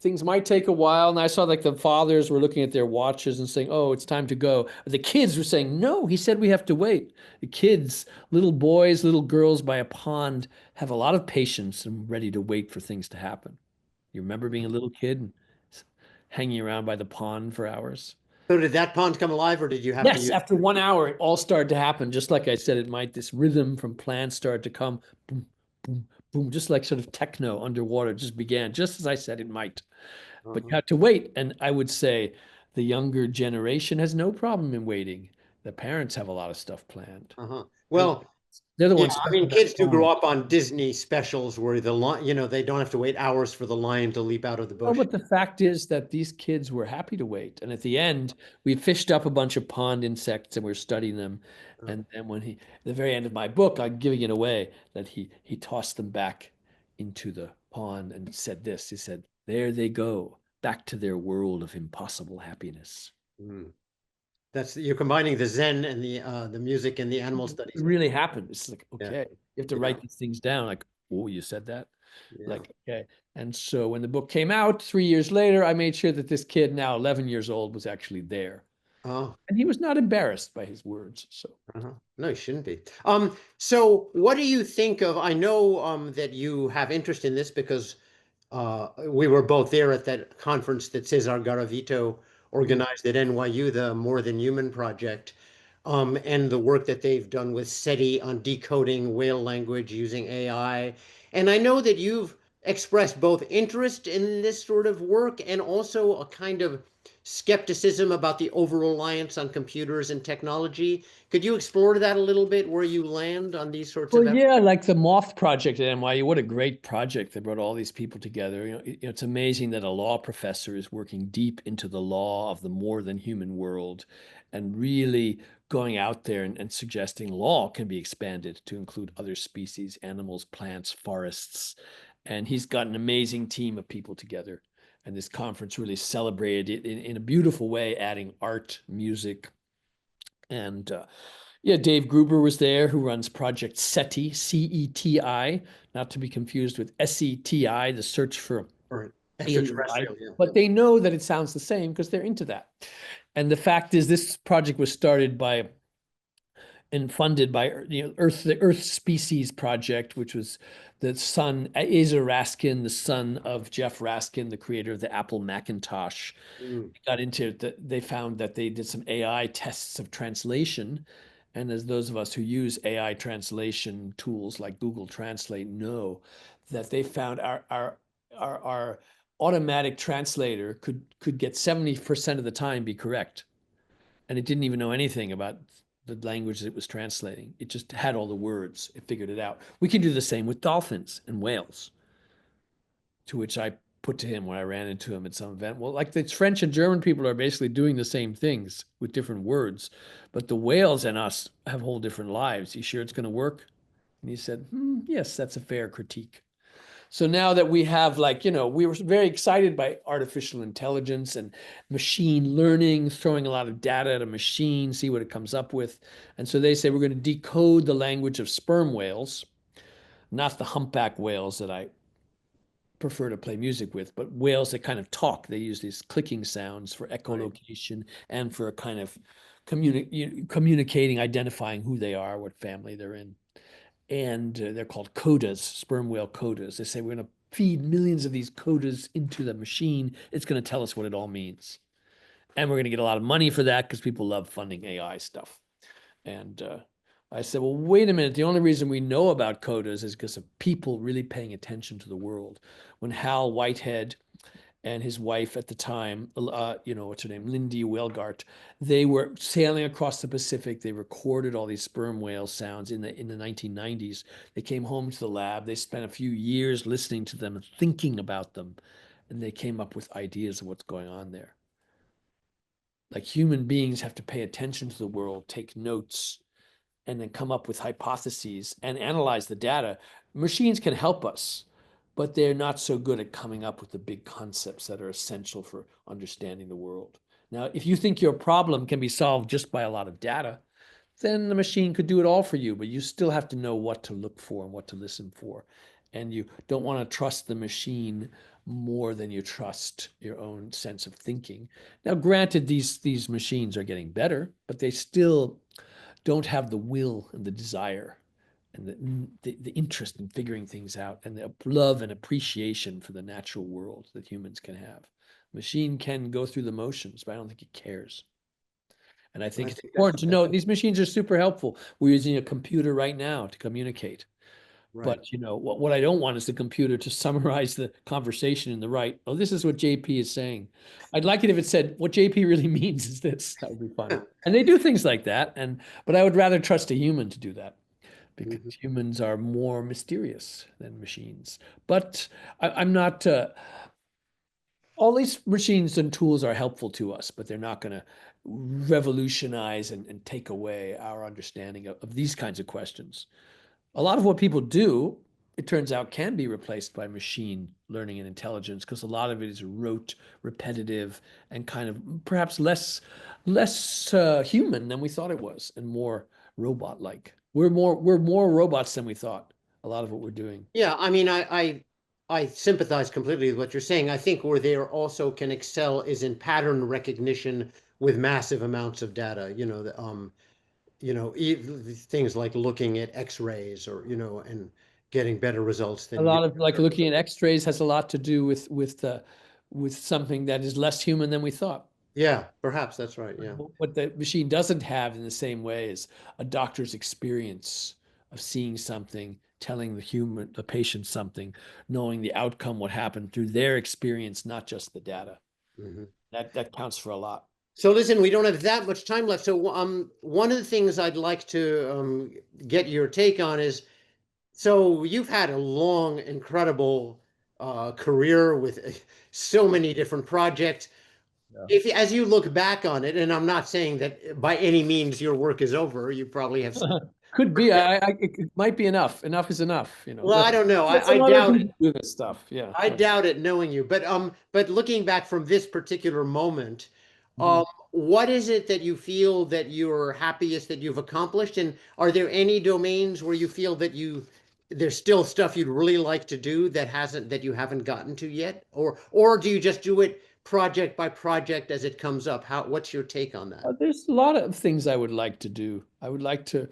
Things might take a while." And I saw like the fathers were looking at their watches and saying, "Oh, it's time to go." The kids were saying, "No, he said we have to wait." The kids, little boys, little girls by a pond, have a lot of patience and ready to wait for things to happen. You remember being a little kid and hanging around by the pond for hours? So did that pond come alive or did you have to Yes, use? after 1 hour, it all started to happen. Just like I said, it might, this rhythm from plants started to come, boom, boom, boom, just like sort of techno underwater just began, just as I said it might. But you Uh-huh, have to wait. And I would say the younger generation has no problem in waiting. The parents have a lot of stuff planned. uh-huh. They Well, They're the Yeah, ones I mean, stuck in kids that do grow pond. up on Disney specials where the lion, they don't have to wait hours for the lion to leap out of the Oh, bush. but the fact is that these kids were happy to wait. And at the end, we fished up a bunch of pond insects and we're studying them. Oh. And then when at the very end of my book, I'm giving it away, that he tossed them back into the pond and said this. He said, "There they go, back to their world of impossible happiness." Mm. That's you're combining the Zen and the music and the animal It studies. really happened. It's like, Yeah, okay, you have to yeah, write these things down. Like, oh, you said that? yeah. Like, okay. And so when the book came out 3 years later, I made sure that this kid, now 11 years old, was actually there. Oh, And he was not embarrassed by his words. So, no, you shouldn't be. So what do you think of? I know that you have interest in this because we were both there at that conference that Cesar Garavito organized at NYU, the More Than Human Project, and the work that they've done with SETI on decoding whale language using AI. And I know that you've expressed both interest in this sort of work and also a kind of skepticism about the over-reliance on computers and technology. Could you explore that a little bit, where you land on these sorts well, of yeah, like the Moth Project at NYU, what a great project. They brought all these people together. It's amazing that a law professor is working deep into the law of the more than human world and really going out there and suggesting law can be expanded to include other species, animals, plants, forests. And he's got an amazing team of people together. And this conference really celebrated it in a beautiful way, adding art, music, and yeah, Dave Gruber was there, who runs Project SETI, CETI, not to be confused with SETI, the search for or alien life. extraterrestrial? Yeah. But they know that it sounds the same because they're into that. And the fact is, this project was started by and funded by the Earth Species Project, which was the son, Asa Raskin, the son of Jeff Raskin, the creator of the Apple Macintosh. Mm, Got into it, they found that they did some AI tests of translation. And as those of us who use AI translation tools like Google Translate know, that they found our automatic translator could get 70% of the time be correct. And it didn't even know anything about the language that it was translating. It just had all the words. It figured it out. We can do the same with dolphins and whales, to which I put to him when I ran into him at some event. Well, like the French and German people are basically doing the same things with different words, but the whales and us have whole different lives. You sure it's going to work? And he said, yes, that's a fair critique. So now that we have, like, we were very excited by artificial intelligence and machine learning, throwing a lot of data at a machine, see what it comes up with. And so they say we're going to decode the language of sperm whales, not the humpback whales that I prefer to play music with, but whales that kind of talk. They use these clicking sounds for echolocation and for a kind of communicating, identifying who they are, what family they're in. And they're called codas, sperm whale codas. They say we're going to feed millions of these codas into the machine. It's going to tell us what it all means. And we're going to get a lot of money for that because people love funding AI stuff. And I said, well, wait a minute. The only reason we know about codas is because of people really paying attention to the world. When Hal Whitehead and his wife at the time, what's her name, Lindy Welgart, they were sailing across the Pacific. They recorded all these sperm whale sounds in the 1990s. They came home to the lab. They spent a few years listening to them and thinking about them, and they came up with ideas of what's going on there. Like, human beings have to pay attention to the world, take notes, and then come up with hypotheses and analyze the data. Machines can help us, but they're not so good at coming up with the big concepts that are essential for understanding the world. Now, if you think your problem can be solved just by a lot of data, then the machine could do it all for you, but you still have to know what to look for and what to listen for. And you don't want to trust the machine more than you trust your own sense of thinking. Now, granted, these machines are getting better, but they still don't have the will and the desire and the interest in figuring things out and the love and appreciation for the natural world that humans can have. Machine can go through the motions, but I don't think it cares. And I think I it's think important to note these machines are super helpful. We're using a computer right now to communicate. right. But what I don't want is the computer to summarize the conversation in the right. Oh, this is what JP is saying. I'd like it if it said what JP really means is this. That would be fun. And they do things like that. But I would rather trust a human to do that because Mhm. humans are more mysterious than machines. But I'm not, all these machines and tools are helpful to us, but they're not going to revolutionize and take away our understanding of these kinds of questions. A lot of what people do, it turns out, can be replaced by machine learning and intelligence because a lot of it is rote, repetitive, and kind of perhaps less human than we thought it was, and more robot-like. We're more robots than we thought. A lot of what we're doing. Yeah, I mean, I sympathize completely with what you're saying. I think where they also can excel is in pattern recognition with massive amounts of data. Things like looking at X-rays or and getting better results A than you. lot of like looking at X-rays has a lot to do with something that is less human than we thought. Yeah, perhaps that's right. Yeah. What the machine doesn't have in the same way is a doctor's experience of seeing something, telling the patient something, knowing the outcome, what happened through their experience, not just the data. Mhm. That counts for a lot. So listen, we don't have that much time left. So one of the things I'd like to get your take on is, so you've had a long, incredible career with so many different projects. Yeah. If as you look back on it, and I'm not saying that by any means your work is over, you probably have. Could be. It might be enough. Enough is enough. Well, I don't know. Let I some other doubt it. people do this stuff. Yeah. I Right. doubt it, knowing you. But looking back from this particular moment, Mhm. what is it that you feel that you're happiest that you've accomplished? And are there any domains where you feel that there's still stuff you'd really like to do that you haven't gotten to yet? Or do you just do it project by project as it comes up? What's your take on that? There's a lot of things I would like to do. I would like to,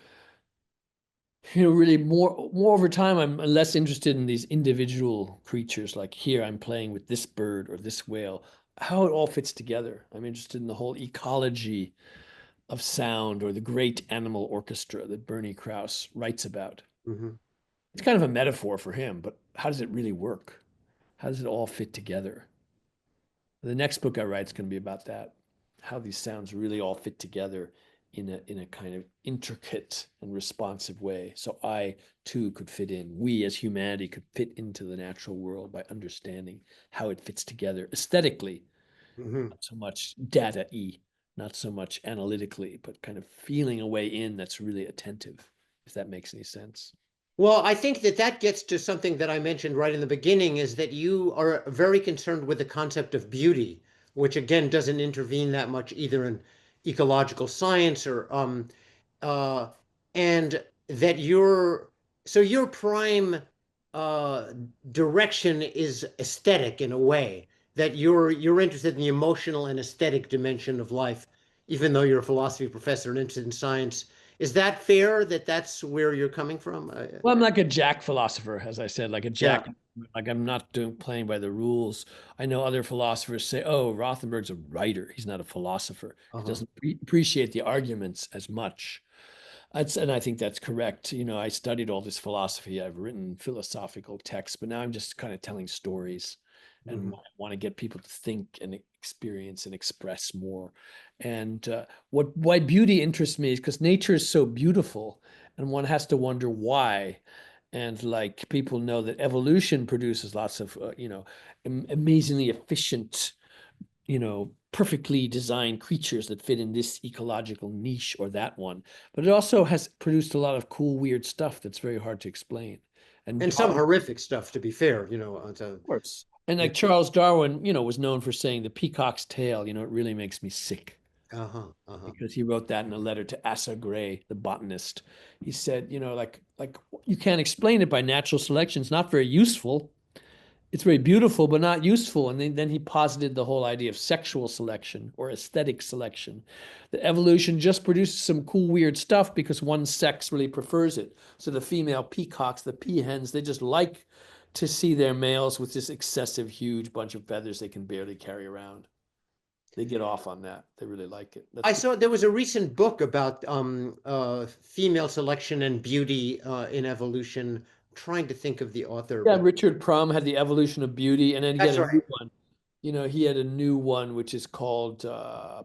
really more over time, I'm less interested in these individual creatures. Like here, I'm playing with this bird or this whale, how it all fits together. I'm interested in the whole ecology of sound or the great animal orchestra that Bernie Krause writes about. Hmm. It's kind of a metaphor for him, but how does it really work? How does it all fit together? The next book I write is going to be about that, how these sounds really all fit together in a kind of intricate and responsive way. So I too could fit in. We as humanity could fit into the natural world by understanding how it fits together aesthetically, Hmm. not so much data-y, not so much analytically, but kind of feeling a way in that's really attentive, if that makes any sense. Well, I think that gets to something that I mentioned right in the beginning is that you are very concerned with the concept of beauty, which again doesn't intervene that much either in ecological science or uh and that your prime uh direction is aesthetic in a way that you're interested in the emotional and aesthetic dimension of life, even though you're a philosophy professor and interested in science. Is that fair that that's where you're coming from? Well, I'm like a jack philosopher, as I said, like a Yeah. jack. Like I'm not doing playing by the rules. I know other philosophers say, "Oh, Rothenberg's a writer. He's not a philosopher. He Uh-huh. doesn't appreciate the arguments as much." And I think that's correct. I studied all this philosophy. I've written philosophical texts, but now I'm just kind of telling stories and Hmm. want to get people to think and experience and express more. And why beauty interests me is because nature is so beautiful, and one has to wonder why. And like people know that evolution produces lots of, amazingly efficient, perfectly designed creatures that fit in this ecological niche or that one. But it also has produced a lot of cool, weird stuff that's very hard to explain. And And some Darwin, horrific stuff, to be fair, of course. And like Charles Darwin, was known for saying the peacock's tail, it really makes me sick uh-huh, uh-huh. because he wrote that in a letter to Asa Gray, the botanist. He said, like you can't explain it by natural selection. It's not very useful. It's very beautiful, but not useful. And then he posited the whole idea of sexual selection or aesthetic selection. That evolution just produces some cool, weird stuff because one sex really prefers it. So the female peacocks, the peahens, they just like to see their males with this excessive, huge bunch of feathers they can barely carry around. They get off on that. They really like it. I That's the saw there was a recent book about female selection and beauty in evolution. I'm trying to think of the author, Yeah, but Richard Prum had The Evolution of Beauty, and then he had that's a new right. one. You know, he had a new one which is called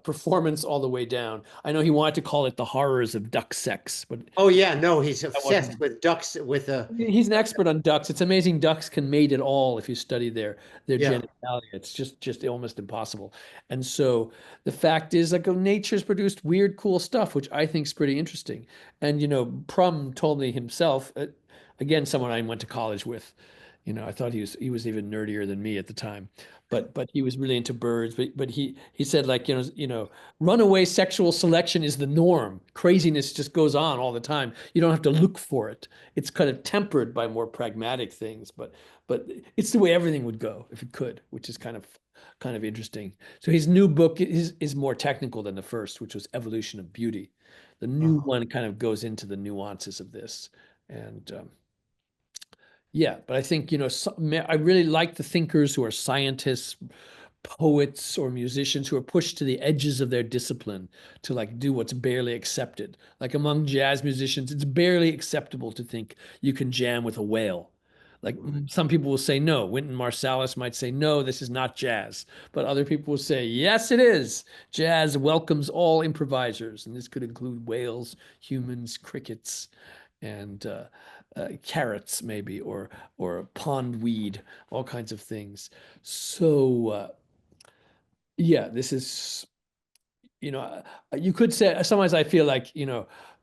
Performance All the Way Down. I know he wanted to call it The Horrors of Duck Sex, but Oh yeah, no, he's that obsessed wasn't. with ducks with a He's an expert on ducks. It's amazing ducks can mate at all if you study their yeah. genitalia. It's just almost impossible. And so the fact is, like, nature's produced weird, cool stuff, which I think is pretty interesting. And you know, Prum told me himself, again, someone I went to college with. You know, I thought he was even nerdier than me at the time, but he was really into birds. But he said, like, runaway sexual selection is the norm. Craziness just goes on all the time. You don't have to look for it. It's kind of tempered by more pragmatic things, but it's the way everything would go if it could, which is kind of interesting. So his new book is more technical than the first, which was Evolution of Beauty. The new Uh-huh. one kind of goes into the nuances of this, and yeah, but I think, I really like the thinkers who are scientists, poets, or musicians who are pushed to the edges of their discipline to like do what's barely accepted. Like among jazz musicians, it's barely acceptable to think you can jam with a whale. Like some people will say no. Wynton Marsalis might say no, this is not jazz. But other people will say yes, it is. Jazz welcomes all improvisers, and this could include whales, humans, crickets, and carrots maybe, or pond weed, all kinds of things. So yeah, this is, you could say sometimes I feel like,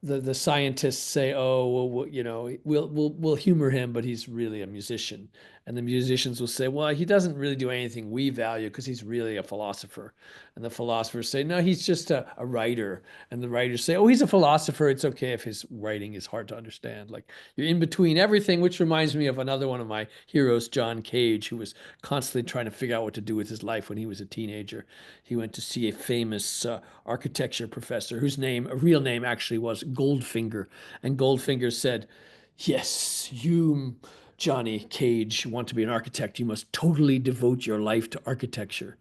the scientists say, oh, well, we'll humor him, but he's really a musician. And the musicians will say, well, he doesn't really do anything we value because he's really a philosopher. And the philosophers say, no, he's just a writer. And the writers say, oh, he's a philosopher. It's okay if his writing is hard to understand. Like you're in between everything, which reminds me of another one of my heroes, John Cage, who was constantly trying to figure out what to do with his life when he was a teenager. He went to see a famous architecture professor whose real name actually was Goldfinger. And Goldfinger said, yes, you, Johnny Cage, want to be an architect. You must totally devote your life to architecture.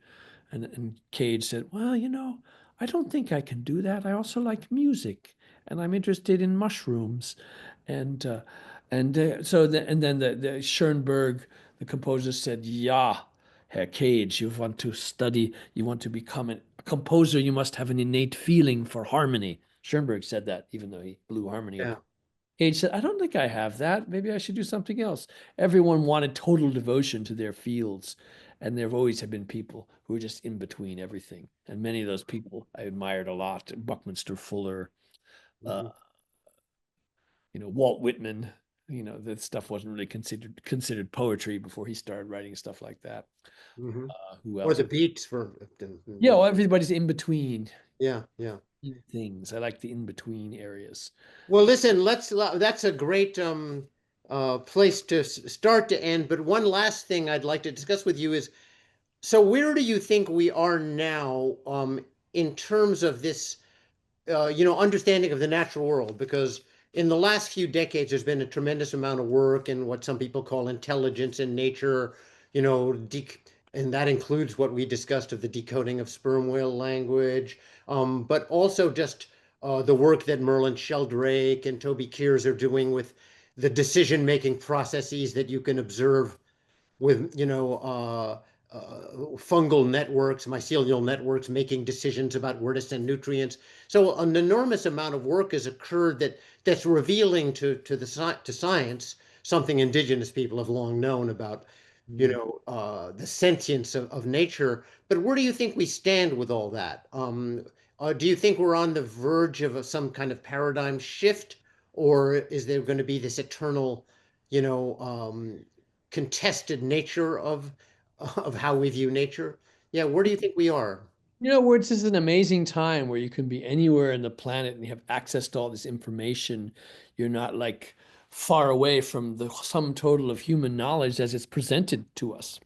And Cage said, well, I don't think I can do that. I also like music and I'm interested in mushrooms. And and then the Schoenberg, the composer, said, yeah, Herr Cage, you want to become a composer, you must have an innate feeling for harmony. Schoenberg said that, even though he blew harmony up. Yeah. Cage said, I don't think I have that. Maybe I should do something else. Everyone wanted total devotion to their fields. And there have always have been people who are just in between everything. And many of those people I admired a lot. Buckminster Fuller, uh, Mhm. Walt Whitman. That stuff wasn't really considered poetry before he started writing stuff like that. Mhm. Who Or else? the beats Yeah, well, everybody's in between yeah, yeah. things. I like the in between areas. Well, listen, that's a great place to start to end. But one last thing I'd like to discuss with you is, so where do you think we are now in terms of this understanding of the natural world? Because in the last few decades, there's been a tremendous amount of work in what some people call intelligence in nature, you know, and that includes what we discussed of the decoding of sperm whale language, but also just the work that Merlin Sheldrake and Toby Kears are doing with the decision-making processes that you can observe with fungal networks, mycelial networks, making decisions about where to send nutrients. So an enormous amount of work has occurred that's revealing to science something indigenous people have long known about, Mm. the sentience of nature. But where do you think we stand with all that? Do you think we're on the verge of some kind of paradigm shift, or is there going to be this eternal, you know, contested nature of how we view nature? Yeah, where do you think we are? Where it's just an amazing time where you can be anywhere in the planet and you have access to all this information. You're not like far away from the sum total of human knowledge as it's presented to us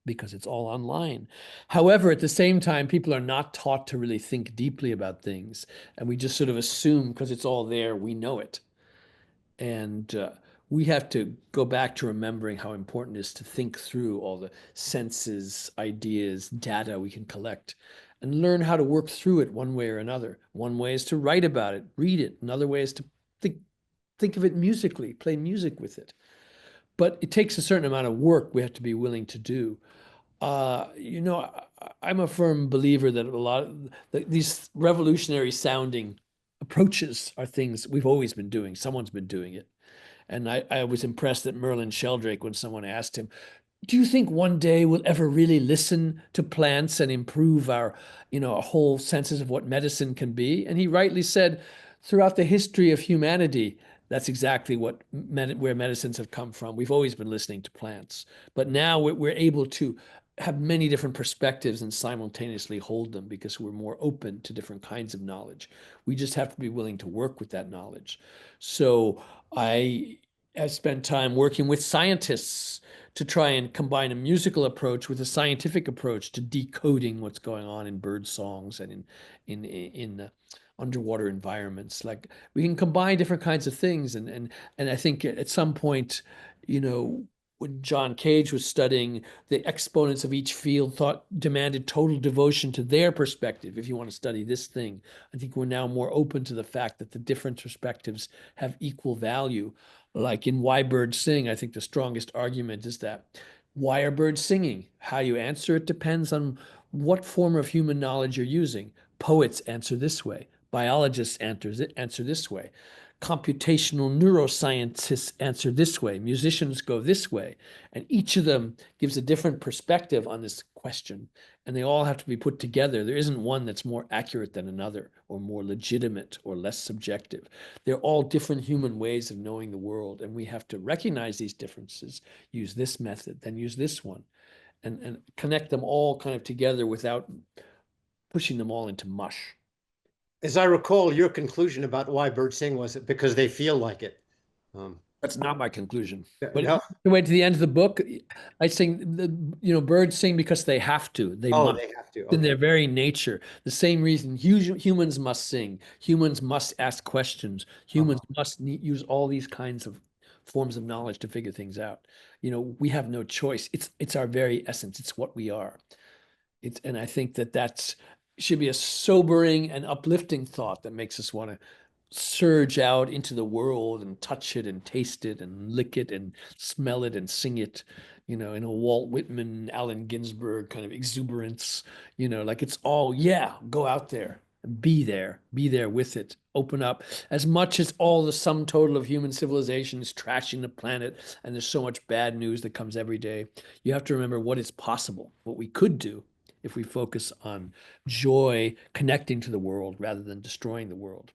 because it's all online. However, at the same time, people are not taught to really think deeply about things. And we just sort of assume because it's all there, we know it. And we have to go back to remembering how important it is to think through all the senses, ideas, data we can collect and learn how to work through it one way or another. One way is to write about it, read it. Another way is to think of it musically, play music with it. But it takes a certain amount of work we have to be willing to do. I'm a firm believer that a lot of these revolutionary sounding approaches are things we've always been doing. Someone's been doing it. And I was impressed that Merlin Sheldrake, when someone asked him, do you think one day we'll ever really listen to plants and improve our whole senses of what medicine can be? And he rightly said, throughout the history of humanity, that's exactly where medicines have come from. We've always been listening to plants, but now we're able to have many different perspectives and simultaneously hold them because we're more open to different kinds of knowledge. We just have to be willing to work with that knowledge. So I have spent time working with scientists to try and combine a musical approach with a scientific approach to decoding what's going on in bird songs and in underwater environments. Like we can combine different kinds of things, and I think at some point, you know, when John Cage was studying, the exponents of each field demanded total devotion to their perspective. If you want to study this thing, I think we're now more open to the fact that the different perspectives have equal value. Like in Why Birds Sing, I think the strongest argument is that why are birds singing? How you answer it depends on what form of human knowledge you're using. Poets answer this way. Biologists answer this way. Computational neuroscientists answer this way. Musicians go this way. And each of them gives a different perspective on this question. And they all have to be put together. There isn't one that's more accurate than another, or more legitimate, or less subjective. They're all different human ways of knowing the world. And we have to recognize these differences, use this method, then use this one, and connect them all kind of together without pushing them all into mush. As I recall, your conclusion about why birds sing was because they feel like it. That's not my conclusion. But No. the way to the end of the book, I sing birds sing because they have to. They Oh, must. they have to. In Okay. their very nature. The same reason humans must sing. Humans must ask questions. Humans must use all these kinds of forms of knowledge to figure things out. We have no choice. It's our very essence. It's what we are. And I think that should be a sobering and uplifting thought that makes us want to surge out into the world and touch it and taste it and lick it and smell it and sing it, in a Walt Whitman, Allen Ginsberg kind of exuberance, like it's all, yeah, go out there and be there with it, open up. As much as all the sum total of human civilization is trashing the planet and there's so much bad news that comes every day, you have to remember what is possible, what we could do if we focus on joy, connecting to the world rather than destroying the world.